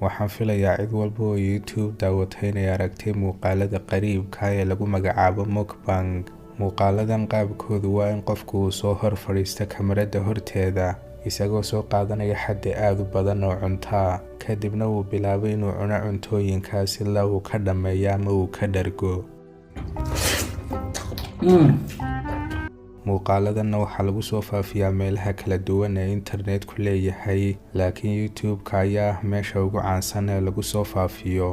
waxaan filayaa cid walba oo YouTube daawatay inay aragtay muuqaalada qariibka ee lagu magacaabo mukbang. muuqaaladan qaabkoodu waa in qofku uu soo hor fadhiisto kamarada horteeda isagoo soo qaadanaya xaddi aad u badan oo cuntaa, kadibna uu bilaabay inuu cuno cuntooyinkaas ilaa uu ka dhammeeyo ama uu ka dhargo. muuqaaladanna waxaa lagu soo faafiyaa meelaha kala duwan ee internetku leeyahay, laakiin YouTube-ka ayaa ah meesha ugu caansan ee lagu soo faafiyo.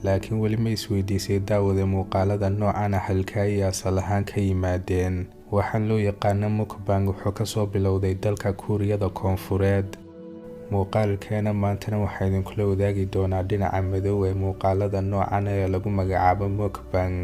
laakiin weli ma isweydiisay daawada muuqaalada noocan ah halka ay asal ahaan ka yimaadeen? waxaan loo yaqaano mukbang wuxuu ka soo bilowday dalka Kuuriyada Koonfureed. muuqaalkeena maantana waxaa idinkula wadaagi doonaa dhinaca madow ee muuqaalada noocan ee lagu magacaabo mukbang.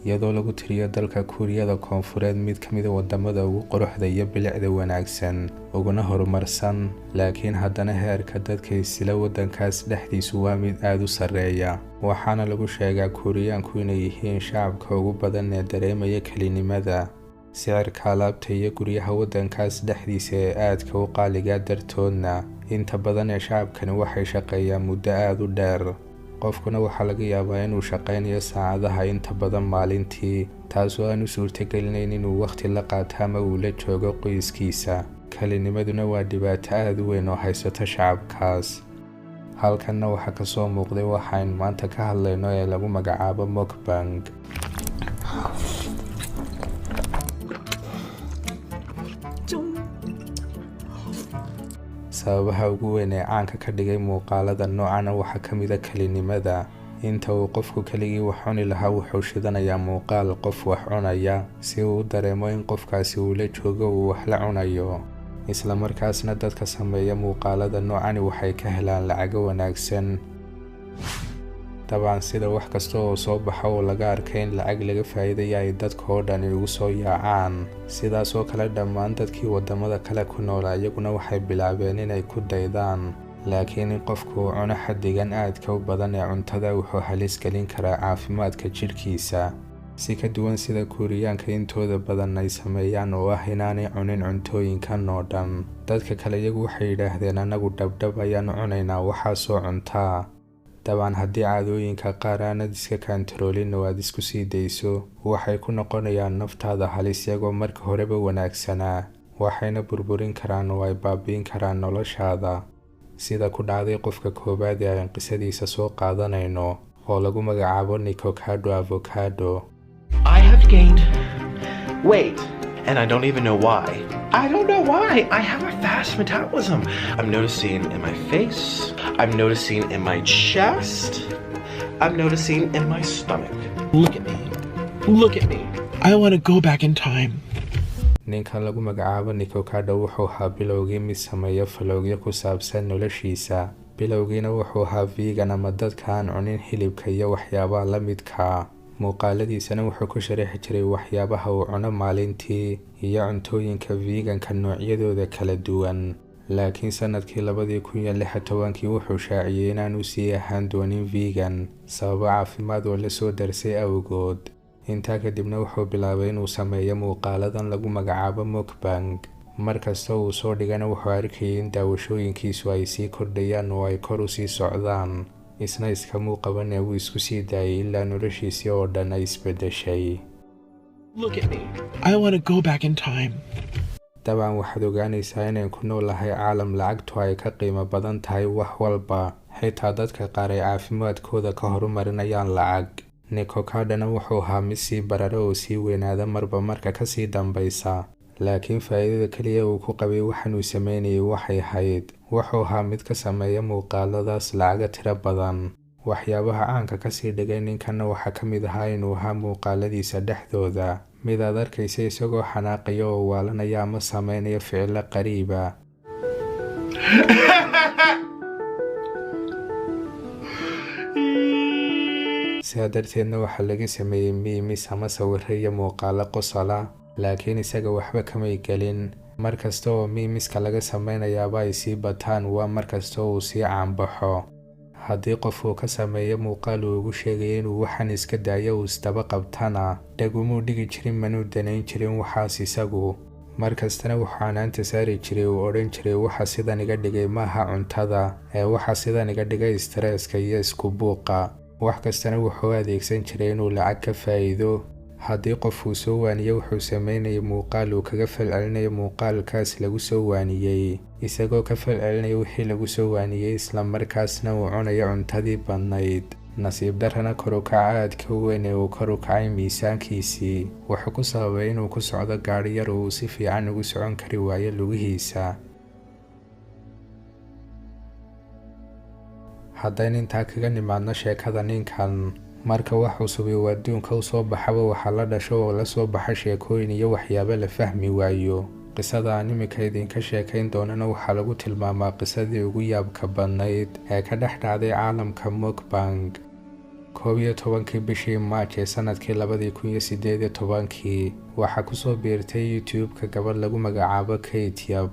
iyadoo lagu tiriyo dalka Kuuriyada Koonfureed mid ka mid ah wadamada ugu quruxda iyo bilicda wanaagsan uguna horumarsan, laakiin haddana heerka dadka isla wadankaas dhexdiisu waa mid aad u sareeya. waxaana lagu sheegaa Kuuriyaanku inay yihiin shacabka ugu badan ee dareemaya kelinimada. sicirka alaabta iyo guryaha wadankaas dhexdiisa ee aadka u qaaliga dartoodna inta badan ee shacabkani waxay shaqeeyaan muddo aad u dheer. qofkuna waxaa laga yaabaa inuu shaqaynayo saacadaha inta badan maalintii, taasoo aan u suurtagelinayn inuu waqti la qaato ama uu la joogo qoyskiisa. kalinimaduna waa dhibaato aad u weyn oo haysata shacabkaas. halkanna waxaa ka soo muuqday waxaan maanta ka hadlayno ee lagu magacaabo mukbang. sababaha ugu weyn ee caanka ka dhigay muuqaalada noocan waxaa ka mid ah kelinimada. inta uu qofku keligii wax cuni lahaa wuxuu shidanayaa muuqaal qof wax cunaya si uu u dareemo in qofkaasi uu la joogo uu wax la cunayo. isla markaasna dadka sameeya muuqaalada noocani waxay ka helaan lacago wanaagsan. dabcan sida wax kasta oo soo baxa oo laga arkay in lacag laga faa'iidayo ay dadka oo dhani ugu soo yaacaan. sidaas oo kale dhammaan dadkii wadamada kale ku noolaa iyaguna waxay bilaabeen inay ku daydaan. laakiin in qofku uu cuno xaddigan aadka u badan ee cuntada wuxuu halis gelin karaa caafimaadka jidhkiisa. si ka duwan sida Kuuriyaanka intooda badan ay sameeyaan oo ah inaanay cunin cuntooyinkan oo dhan. dadka kale iyagu waxay yidhaahdeen anagu dhabdhab ayaan cunaynaa waxaasoo cuntaa. dabcan haddii caadooyinka qaar aanad iska kaantaroolin oo aad isku sii dayso waxay ku noqonayaan naftaada halis iyagoo marka horeba wanaagsanaa, waxayna burburin karaan oo ay baabi'in karaan noloshaada. sida ku dhacday qofka koowaad ee aan qisadiisa soo qaadanayno oo lagu magacaabo Nikocado Avocado. I have gained weight and I don't even know why. I don't know why. I have a fast metabolism. I'm noticing in my face. I'm noticing in my chest. I'm noticing in my stomach. Look at me. Look at me. I want to go back in time. ninkan lagu magacaabo Nikocado wuxuu ahaa bilowgii mid sameeya falowgyo ku saabsan noloshiisa. bilowgiina wuxuu ahaa vegan ama dadka aan cunin hilibka iyo waxyaabaha la midka. muuqaaladiisana wuxuu ku sharaxi jiray waxyaabaha uu cuno maalintii iyo cuntooyinka veganka noocyadooda kala duwan. laakiin sanadkii 2016 wuxuu shaaciyay inaanu sii ahaan doonin vegan sababo caafimaad oo la soo darsay awgood. intaa kadibna wuxuu bilaabay inuu sameeyo muuqaaladan lagu magacaabo mukbang. markasta uu soo dhigana wuxuu arkayay in daawashooyinkiisu ay sii kordhayaan oo ay kor u sii socdaan. isna iskamuu qaban ee uu isku sii daayay ilaa noloshiisii oo dhan ay isbedeshay. Look at me. I want to go back in time. dabcan waxaad ogaanaysaa inaan ku noolahay caalam lacagtu ay ka qiimo badan tahay wax walba, xitaa dadka qaar ay caafimaadkooda ka horumarinayaan lacag. Nikocadona wuxuu ahaa mid sii barara oo sii weynaada marba marka ka sii dambaysa. laakiin faa'iidada kaliya uu ku qabay waxaan uu sameynayay waxay ahayd wuxuu ahaa mid ka sameeya muuqaaladaas lacaga tiro badan. waxyaabaha caanka ka sii dhigay ninkanna waxaa ka mid ahaa inuu ahaa muuqaaladiisa dhexdooda mid aad arkaysa isagoo xanaaqaya oo waalanaya ama sameynaya ficilo qariiba. sidaa darteedna waxaa laga sameeyey miimis ama sawirro iyo muuqaalo qosala, laakiin isaga waxba kamay gelin. markasta oo miimiska laga sameynayaaba ay sii bataan waa markasta uu sii caanbaxo. haddii qof uu ka sameeyo muuqaal uu ugu sheegaya inuu waxaan iska daayo uu isdaba qabtana dhagumuu dhigi jirin manuu danayn jirin waxaas isagu. markastana wuxuu canaanta saari jiray uu odhan jiray waxa sidan iga dhigay maaha cuntada ee waxa sidan iga dhigay stresska iyo isku buuqa. wax kastana wuxuu adeegsan jiray inuu lacag ka faa'iido. haddii qof uu soo waaniyo wuxuu sameynayay muuqaal uu kaga falcelinayo muuqaalkaas lagu soo waaniyey isagoo ka falcelinaya wixii lagu soo waaniyey isla markaasna uu cunayo cuntadii badnayd. nasiib darrana kor u kaca aadka u weyn ee uu kor u kacay miisaankiisii wuxuu ku sababay inuu ku socdo gaadhi yar uu si fiican ugu socon kari waayo lugihiisa. haddaynu intaa kaga nimaadno sheekada ninkan, marka wax cusub uu adduunka u soo baxaba waxaa la dhasho oo la soo baxa sheekooyin iyo waxyaabo la fahmi waayo. qisada aan imika idinka sheekayn doonana waxaa lagu tilmaamaa qisadii ugu yaabka badnayd ee ka dhex dhacday caalamka mukbang. 11 bishii Maarch ee sanadkii 2018 waxaa kusoo biirtay YouTube-ka gabadh lagu magacaabo Kate Yap.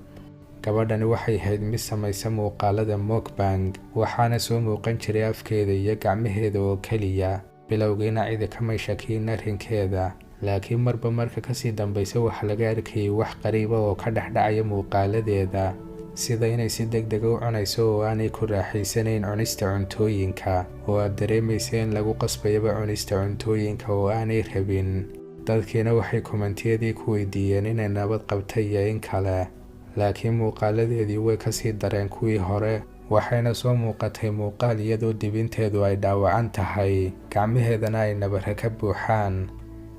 gabadhani waxay ahayd mid samaysa muuqaalada mukbang waxaana soo muuqan jiray afkeeda iyo gacmaheeda oo keliya. bilowgiina cidi kamay shakiin arrinkeeda, laakiin marba marka kasii dambaysa waxaa laga arkayay wax qariiba oo ka dhex dhacaya muuqaaladeeda, sida inay si degdeg u cunayso oo aanay ku raaxaysanayn cunista cuntooyinka oo aad dareemaysa in lagu qasbayaba cunista cuntooyinka oo aanay rabin. dadkiina waxay kommentiyadii ku weydiiyeen inay nabad qabtay iyo in kale, laakiin muuqaaladeedii way kasii dareen kuwii hore. waxayna soo muuqatay muuqaal iyadoo dibinteedu ay dhaawacan tahay gacmaheedana ay nabara ka buuxaan.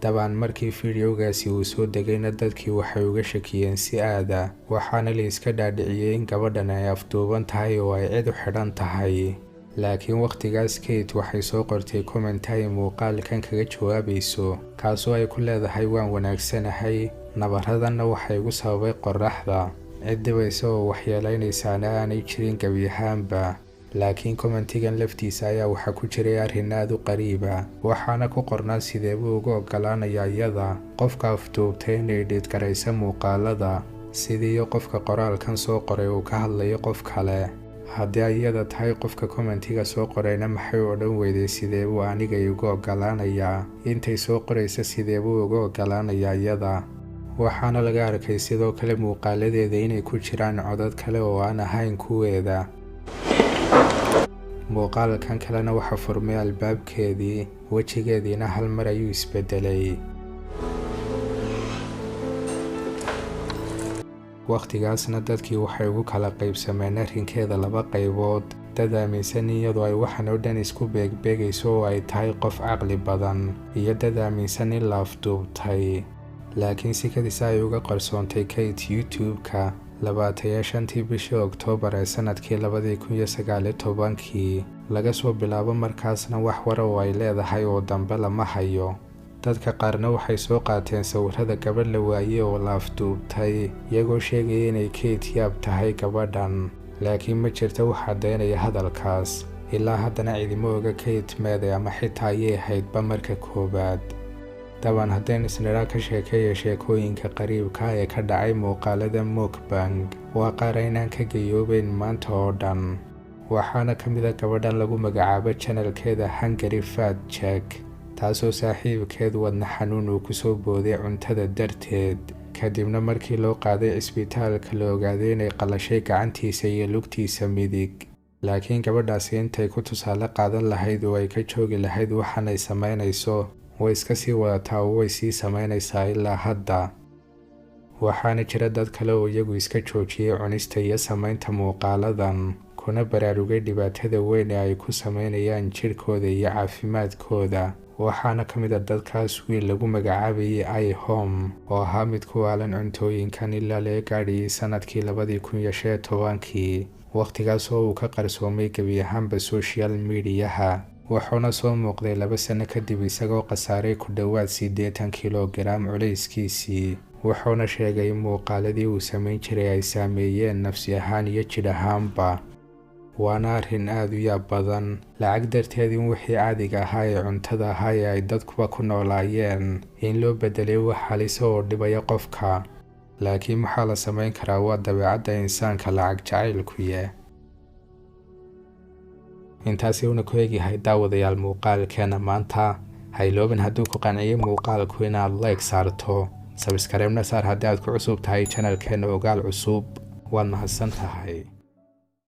dabcan markii fiidiyowgaasi uu soo degayna dadkii waxay uga shakiyeen si aada, waxaana la iska dhaadhiciyey in gabadhan ay afduuban tahay oo ay cid u xidhan tahay. laakiin wakhtigaas Kate waxay soo qortay comment ay muuqaalkan kaga jawaabayso, kaasoo ay ku leedahay waan wanaagsanahay, nabaradanna waxay igu sababay qorraxda, cid dhibaysa oo waxyeelaynaysaana aanay jirin gebi ahaanba. laakiin commentigan laftiisa ayaa waxaa ku jiray arrin aad u qariiba, waxaana ku qornaa sidee buu uga ogolaanayaa iyada qofka afduubtay inay dhidgaraysa muuqaalada, sidiiyo qofka qoraalkan soo qoray uu ka hadlayo qof kale. haddii ay iyada tahay qofka commentiga soo qorayna maxay odhan weyday sidee buu aniga igu ogolaanayaa intay soo qoraysa sidee buu uga ogolaanayaa iyada. waxaana laga arkay sidoo kale muuqaaladeeda inay ku jiraan codad kale oo aan ahayn kuweeda. muuqaalkan kalena waxa furmay albaabkeedii, wejigeediina hal mar ayuu isbedelay. wakhtigaasna dadkii waxay ugu kala qaybsameen arrinkeeda laba qaybood, dad aaminsan iyadoo ay waxan oo dhan isku beegbeegayso oo ay tahay qof caqli badan, iyo dad aaminsan in la afduubtay. laakiin si kadisa ay uga qarsoontay Kate YouTube-ka 25 bishii Oktoobar ee sanadkii 2019. laga soo bilaabo markaasna wax wara oo ay leedahay oo dambe lama hayo. dadka qaarna waxay soo qaateen sawirada gabadh la waayey oo la afduubtay iyagoo sheegaya inay Kate Yap tahay gabadhan, laakiin ma jirta wax caddaynaya hadalkaas. ilaa haddana cidimo oga Kate meeday ama xitaa ayay ahaydba marka koowaad. dabcan haddaynu isnidhaa ka sheekeeya sheekooyinka qariibka ee ka dhacay muuqaalada mukbang, waa qaar aynaan ka gayoobeyn maanta oo dhan. waxaana ka mid a gabadhan lagu magacaabo channelkeeda Hungry Fat Jack, taasoo saaxiibkeed wadna xanuun uu ku soo booday cuntada darteed, kadibna markii loo qaaday cisbitaalka la ogaaday inay qalashay gacantiisa iyo lugtiisa midig. laakiin gabadhaasi intay ku tusaale qaadan lahayd oo ay ka joogi lahayd waxaan ay samaynayso, way iska sii wadataa oo way sii samaynaysaa ilaa hadda. waxaana jira dad kale oo iyagu iska joojiyey cunista iyo samaynta muuqaaladan, kuna baraarugay dhibaatada weyn ee ay ku samaynayaan jirkooda iyo caafimaadkooda. waxaana ka mid a dadkaas wiil lagu magacaabayay iHome oo ahaa mid ku waalan cuntooyinkan ilaa laga gaadhiyey sanadkii 2015, wakhtigaas oo uu ka qarsoomay gebi ahaanba social mediaha. wuxuuna soo muuqday 2 sano kadib isagoo khasaaray ku dhowaad 80 kilogaram culayskiisii. wuxuuna sheegay in muuqaaladii uu samayn jiray ay saameeyeen nafsi ahaan iyo jidh ahaanba. waana arrin aad u yaab badan, lacag darteed in wixii caadiga ahaa ee cuntada ahaa ee ay dadkuba ku noolaayeen in loo bedelay wax halisa oo dhibaya qofka. laakiin maxaa la samayn karaa? waa dabeecadda insaanka lacag jacaylkuye. intaasi una ku eegyahay daawadayaal muuqaalkeena maanta. hayloobin hadduu ku qanciyay muuqaalku inaad like saarto, subscribe-na saar haddii aad ku cusub tahay channelkeena Ogaal Cusub. waad mahadsan tahay.